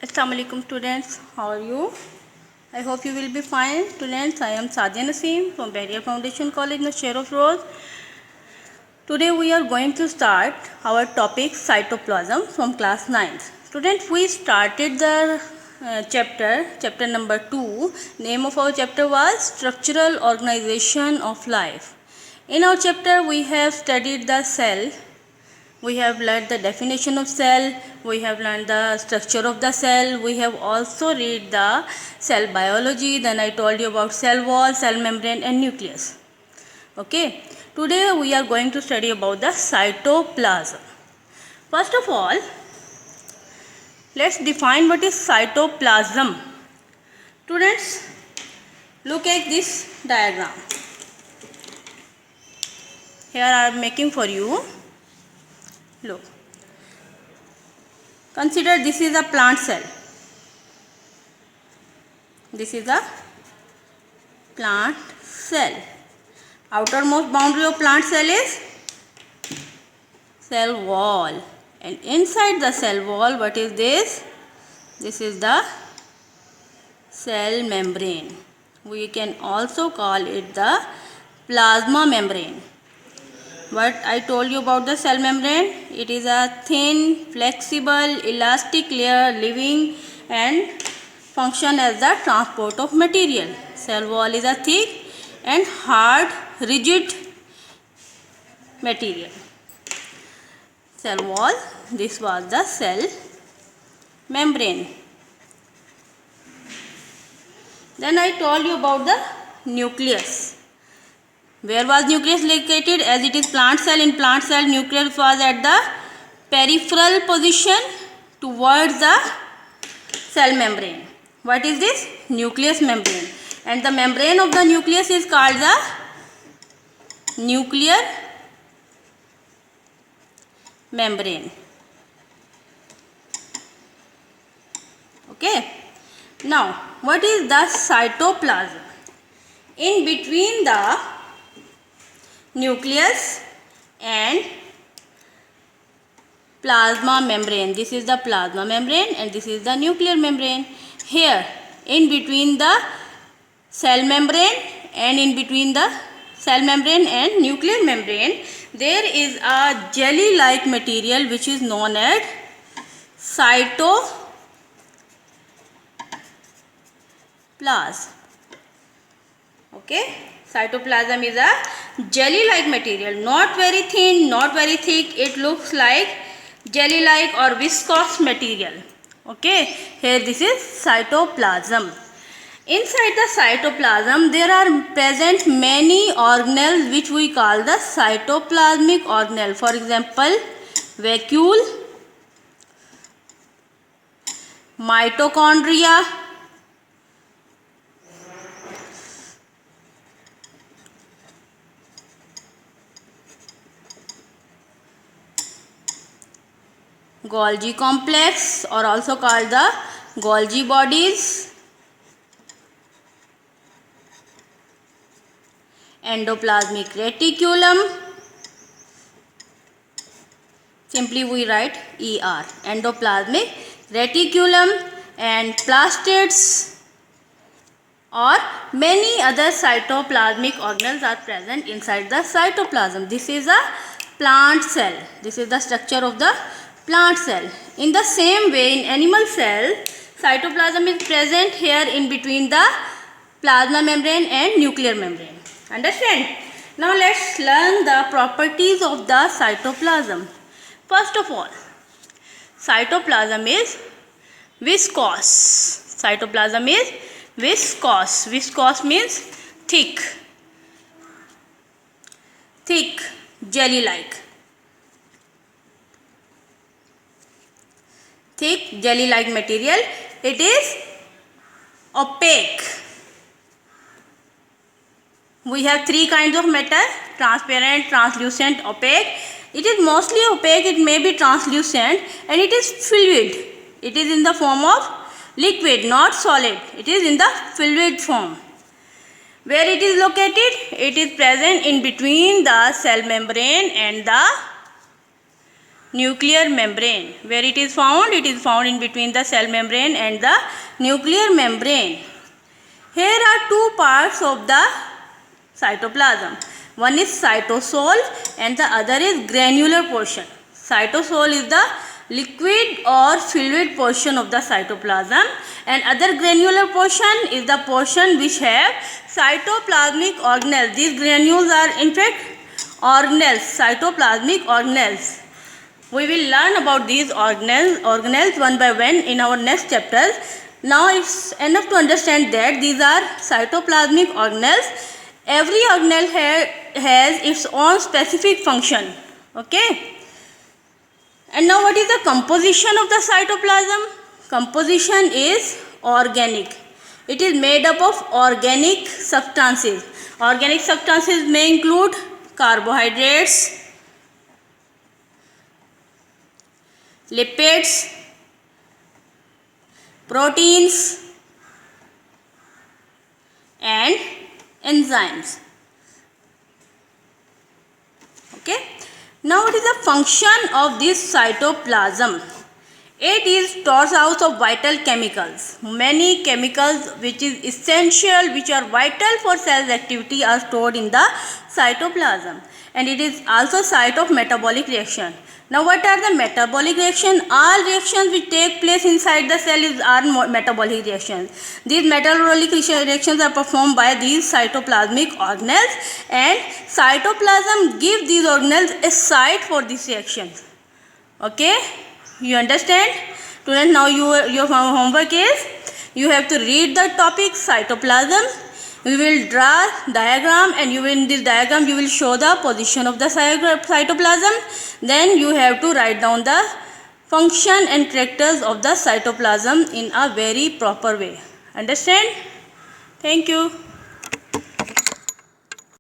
Assalamualaikum students, how are you? I hope you will be fine. Students, I am Sadia Naseem from Barrier Foundation College, Nashir of Rose. Today we are going to start our topic cytoplasm from class 9. Students, we started the chapter number 2. Name of our chapter was Structural Organization of Life. In our chapter we have studied the cell. We have learned the definition of cell, we have learned the structure of the cell, we have also read the cell biology, then I told you about cell wall, cell membrane and nucleus. Okay, today we are going to study about the cytoplasm. First of all, let's define what is cytoplasm. Students, look at this diagram. Here I am making for you. Look, consider this is a plant cell. This is a plant cell. Outermost boundary of plant cell is cell wall, and inside the cell wall, what is this? This is the cell membrane. We can also call it the plasma membrane. What I told you about the cell membrane, it is a thin, flexible, elastic layer living and function as the transport of material. Cell wall is a thick and hard, rigid material. Cell wall, this was the cell membrane. Then I told you about the nucleus. Where was nucleus located? As it is plant cell, in plant cell nucleus was at the peripheral position towards the cell membrane. What is this? Nucleus membrane. And the membrane of the nucleus is called the nuclear membrane. Okay. Now, what is the cytoplasm? In between the nucleus and plasma membrane. This is the plasma membrane and this is the nuclear membrane. Here, in between the cell membrane and in between the cell membrane and nuclear membrane, there is a jelly-like material which is known as cytoplasm. Okay. Cytoplasm is a jelly-like material, not very thin, not very thick. It looks like jelly-like or viscous material. Okay, here this is cytoplasm. Inside the cytoplasm, there are present many organelles which we call the cytoplasmic organelle. For example, vacuole, mitochondria, Golgi complex or also called the Golgi bodies, endoplasmic reticulum, simply we write ER, endoplasmic reticulum, and plastids or many other cytoplasmic organelles are present inside the cytoplasm. This is a plant cell. This is the structure of the plant cell. In the same way, in animal cell, cytoplasm is present here in between the plasma membrane and nuclear membrane. Understand? Now let's learn the properties of the cytoplasm. First of all, cytoplasm is viscous. Cytoplasm is viscous. Viscous means thick. Thick, jelly-like. Thick jelly-like material. It is opaque. We have three kinds of matter: transparent, translucent, opaque. It is mostly opaque, it may be translucent, and it is fluid. It is in the form of liquid, not solid. It is in the fluid form. Where it is located? It is present in between the cell membrane and the nuclear membrane. Where it is found? It is found in between the cell membrane and the nuclear membrane. Here are two parts of the cytoplasm. One is cytosol and the other is granular portion. Cytosol is the liquid or fluid portion of the cytoplasm, and other granular portion is the portion which have cytoplasmic organelles. These granules are in fact organelles, cytoplasmic organelles. We will learn about these organelles one by one in our next chapters. Now it's enough to understand that these are cytoplasmic organelles. Every organelle has its own specific function. Okay. And now what is the composition of the cytoplasm? Composition is organic. It is made up of organic substances. Organic substances may include carbohydrates, lipids, proteins and enzymes. Okay. Now what is the function of this cytoplasm? It stores out of vital chemicals. Many chemicals which is essential, which are vital for cell's activity, are stored in the cytoplasm, and it is also site of metabolic reaction. Now what are the metabolic reactions? All reactions which take place inside the cell are metabolic reactions. These metabolic reactions are performed by these cytoplasmic organelles, and cytoplasm gives these organelles a site for these reactions. Okay, you understand? Students, now your homework is you have to read the topic cytoplasm. We will draw diagram, and in this diagram you will show the position of the cytoplasm. Then you have to write down the function and characters of the cytoplasm in a very proper way. Understand? Thank you.